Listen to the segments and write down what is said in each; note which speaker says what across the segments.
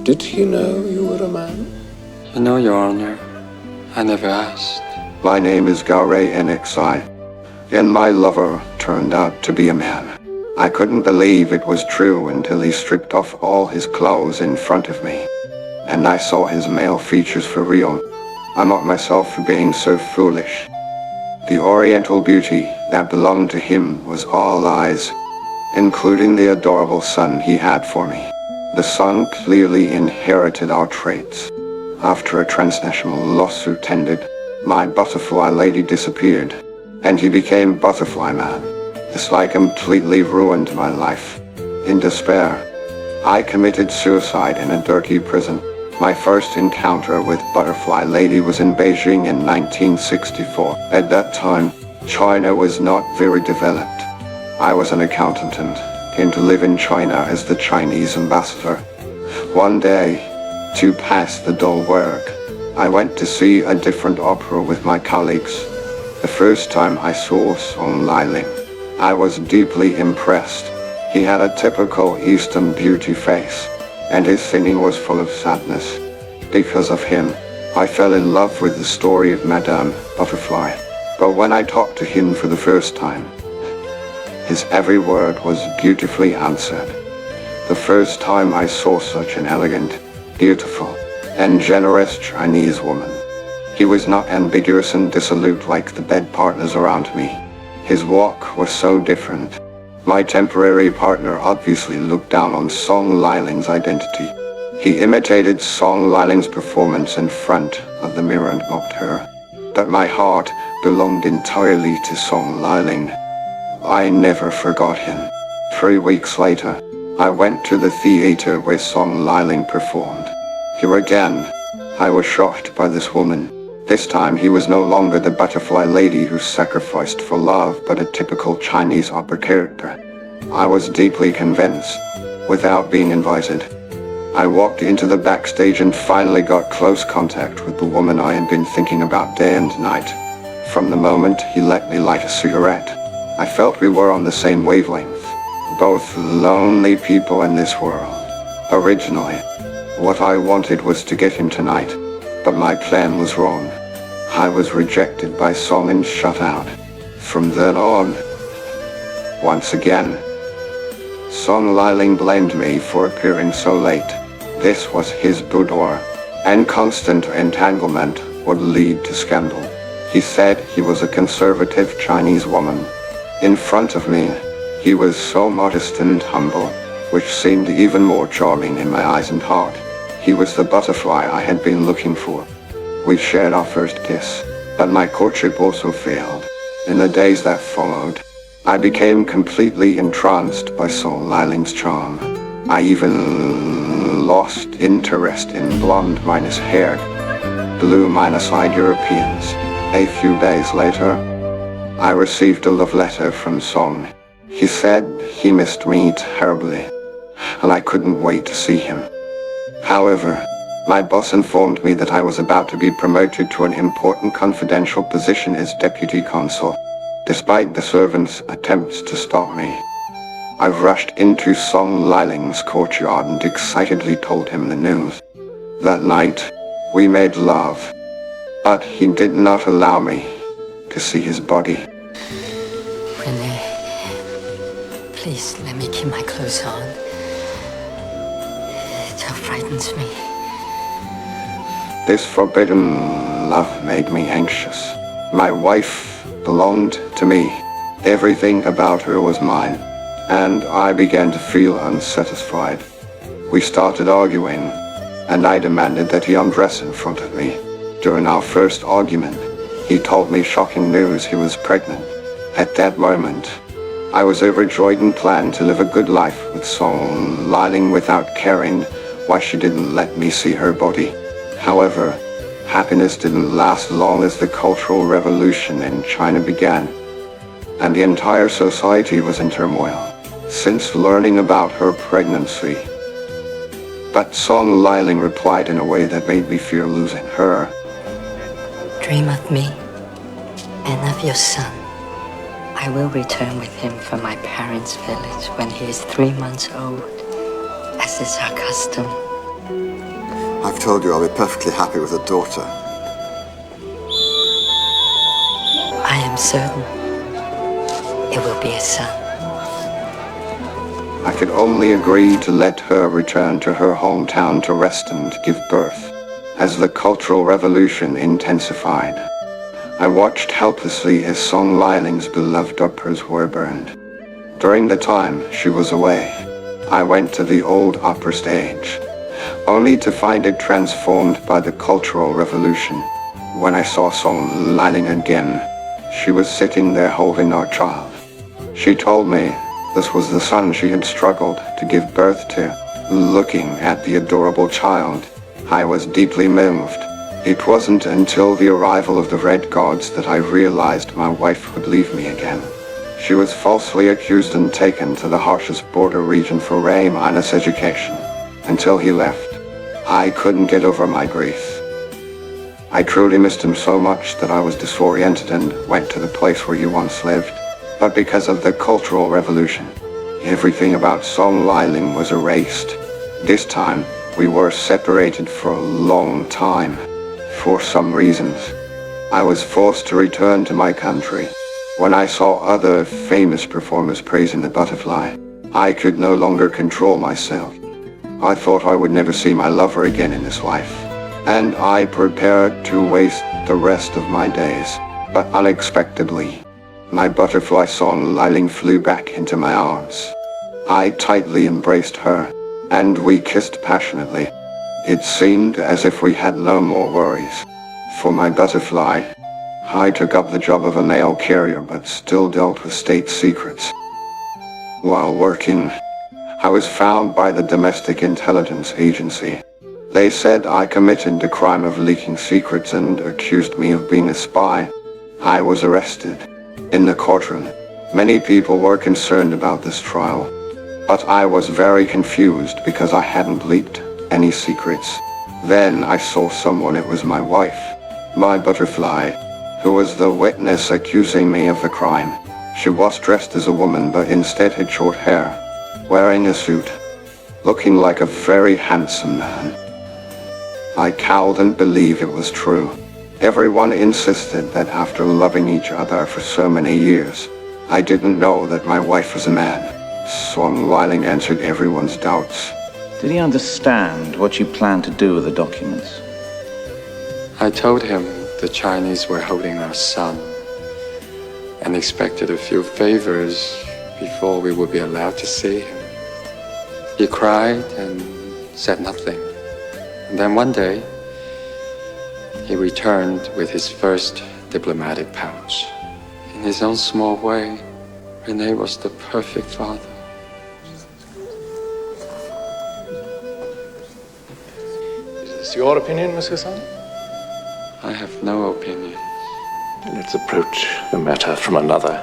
Speaker 1: Did he know you were a man?
Speaker 2: No, Your Honor. I never asked.
Speaker 3: My name is Gaure NXI, and my lover turned out to be a man. I couldn't believe it was true until he stripped off all his clothes in front of me, and I saw his male features for real. I mocked myself for being so foolish. The oriental beauty that belonged to him was all eyes, including the adorable son he had for me. The son clearly inherited our traits. After a transnational lawsuit ended, my butterfly lady disappeared, and he became Butterfly Man. This lie completely ruined my life. In despair, I committed suicide in a dirty prison. My first encounter with Butterfly Lady was in Beijing in 1964. At that time, China was not very developed. I was an accountant and came to live in China as the Chinese ambassador. One day, to pass the dull work, I went to see a different opera with my colleagues. The first time I saw Song Liling, I was deeply impressed. He had a typical Eastern beauty face, and his singing was full of sadness. Because of him, I fell in love with the story of Madame Butterfly. But when I talked to him for the first time, his every word was beautifully answered. The first time I saw such an elegant, beautiful, and generous Chinese woman. He was not ambiguous and dissolute like the bed partners around me. His walk was so different. My temporary partner obviously looked down on Song Liling's identity. He imitated Song Liling's performance in front of the mirror and mocked her. But my heart belonged entirely to Song Liling. I never forgot him. 3 weeks later, I went to the theater where Song Liling performed. Here again, I was shocked by this woman. This time he was no longer the butterfly lady who sacrificed for love, but a typical Chinese opera character. I was deeply convinced, without being invited. I walked into the backstage and finally got close contact with the woman I had been thinking about day and night. From the moment he let me light a cigarette, I felt we were on the same wavelength. Both lonely people in this world. Originally, what I wanted was to get him tonight, but my plan was wrong. I was rejected by Song and shut out. From then on, once again, Song Liling blamed me for appearing so late. This was his boudoir, and constant entanglement would lead to scandal. He said he was a conservative Chinese woman. In front of me, he was so modest and humble, which seemed even more charming in my eyes and heart. He was the butterfly I had been looking for. We shared our first kiss, but my courtship also failed. In the days that followed, I became completely entranced by Song Liling's charm. I even lost interest in blonde-minus-haired, blue-minus-eyed Europeans. A few days later, I received a love letter from Song. He said he missed me terribly, and I couldn't wait to see him. However, my boss informed me that I was about to be promoted to an important confidential position as deputy consul. Despite the servants' attempts to stop me, I rushed into Song Liling's courtyard and excitedly told him the news. That night, we made love, but he did not allow me to see his body.
Speaker 4: René, please let me keep my clothes on. It frightens me.
Speaker 3: This forbidden love made me anxious. My wife belonged to me. Everything about her was mine, and I began to feel unsatisfied. We started arguing, and I demanded that he undress in front of me. During our first argument, he told me shocking news: he was pregnant. At that moment, I was overjoyed and planned to live a good life with Song Liling without caring why she didn't let me see her body. However, happiness didn't last long as the Cultural Revolution in China began, and the entire society was in turmoil since learning about her pregnancy. But Song Liling replied in a way that made me fear losing her.
Speaker 4: Dream of me and of your son. I will return with him from my parents' village when he is 3 months old, as is our custom.
Speaker 5: I've told you I'll be perfectly happy with a daughter.
Speaker 4: I am certain it will be a son.
Speaker 3: I could only agree to let her return to her hometown to rest and give birth. As the Cultural Revolution intensified, I watched helplessly as Song Liling's beloved operas were burned. During the time she was away, I went to the old opera stage, only to find it transformed by the Cultural Revolution. When I saw Song Liling again, she was sitting there holding our child. She told me this was the son she had struggled to give birth to. Looking at the adorable child, I was deeply moved. It wasn't until the arrival of the Red Guards that I realized my wife would leave me again. She was falsely accused and taken to the harshest border region for A- education. Until he left, I couldn't get over my grief. I truly missed him so much that I was disoriented and went to the place where he once lived. But because of the Cultural Revolution, everything about Song Liling was erased. This time, we were separated for a long time. For some reasons, I was forced to return to my country. When I saw other famous performers praising the butterfly, I could no longer control myself. I thought I would never see my lover again in this life, and I prepared to waste the rest of my days. But unexpectedly, my butterfly Song Liling flew back into my arms. I tightly embraced her, and we kissed passionately. It seemed as if we had no more worries. For my butterfly, I took up the job of a mail carrier but still dealt with state secrets. While working, I was found by the Domestic Intelligence Agency. They said I committed the crime of leaking secrets and accused me of being a spy. I was arrested. In the courtroom, many people were concerned about this trial, but I was very confused because I hadn't leaked any secrets. Then I saw someone. It was my wife, my butterfly, who was the witness accusing me of the crime. She was dressed as a woman but instead had short hair, wearing a suit, looking like a very handsome man. I cowed and believed it was true. Everyone insisted that after loving each other for so many years, I didn't know that my wife was a man. Song Liling answered everyone's doubts.
Speaker 6: Did he understand what you planned to do with the documents?
Speaker 2: I told him the Chinese were holding our son and expected a few favors before we would be allowed to see him. He cried and said nothing. And then one day, he returned with his first diplomatic pouch. In his own small way, René was the perfect father.
Speaker 1: Is this your opinion, Monsieur Song?
Speaker 2: I have no opinion.
Speaker 1: Let's approach the matter from another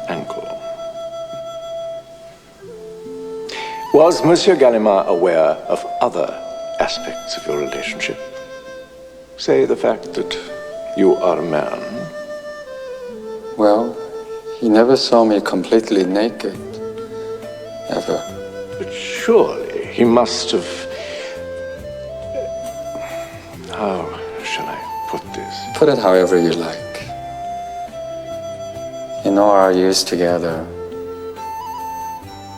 Speaker 1: angle. Was Monsieur Gallimard aware of other aspects of your relationship? Say the fact that you are a man.
Speaker 2: Well, he never saw me completely naked. Ever.
Speaker 1: But surely he must have... How shall I put this?
Speaker 2: Put it however you like. In all our years together,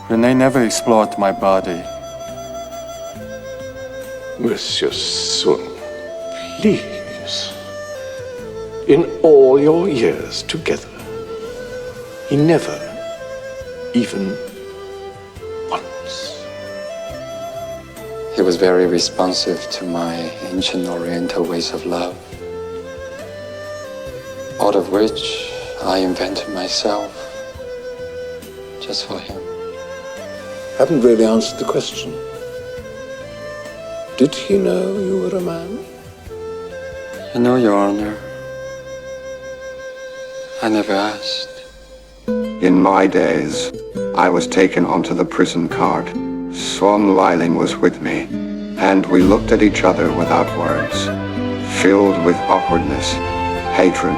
Speaker 2: René never explored my body.
Speaker 1: Monsieur Sun, please. In all your years together, he never, even once.
Speaker 2: He was very responsive to my ancient Oriental ways of love, all of which I invented myself, just for him.
Speaker 7: Haven't really answered the question. Did he know you were a man?
Speaker 2: No, Your Honor. I never asked.
Speaker 3: In my days, I was taken onto the prison cart. Song Liling was with me, and we looked at each other without words, filled with awkwardness, hatred,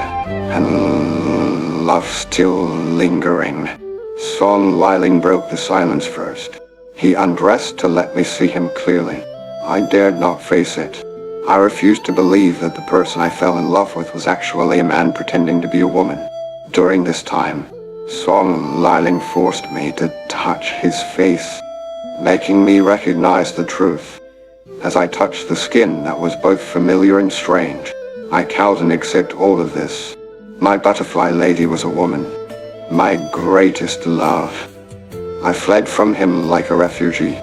Speaker 3: and love still lingering. Song Liling broke the silence first. He undressed to let me see him clearly. I dared not face it. I refused to believe that the person I fell in love with was actually a man pretending to be a woman. During this time, Song Liling forced me to touch his face, making me recognize the truth. As I touched the skin that was both familiar and strange, I cowed and accepted all of this. My butterfly lady was a woman, my greatest love. I fled from him like a refugee,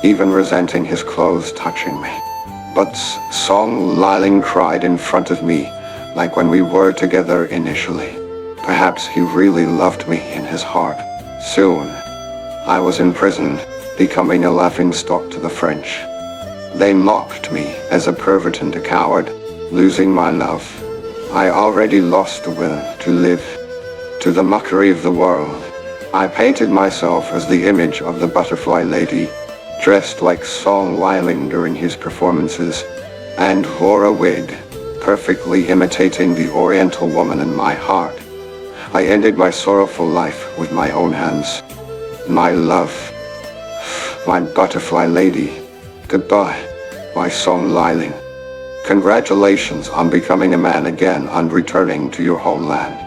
Speaker 3: even resenting his clothes touching me. But Song Liling cried in front of me, like when we were together initially. Perhaps he really loved me in his heart. Soon, I was imprisoned, becoming a laughingstock to the French. They mocked me as a pervert and a coward, losing my love. I already lost the will to live. To the mockery of the world, I painted myself as the image of the butterfly lady, dressed like Song Liling during his performances, and wore a wig, perfectly imitating the Oriental woman in my heart. I ended my sorrowful life with my own hands. My love, my butterfly lady, goodbye, my Song Liling. Congratulations on becoming a man again and returning to your homeland.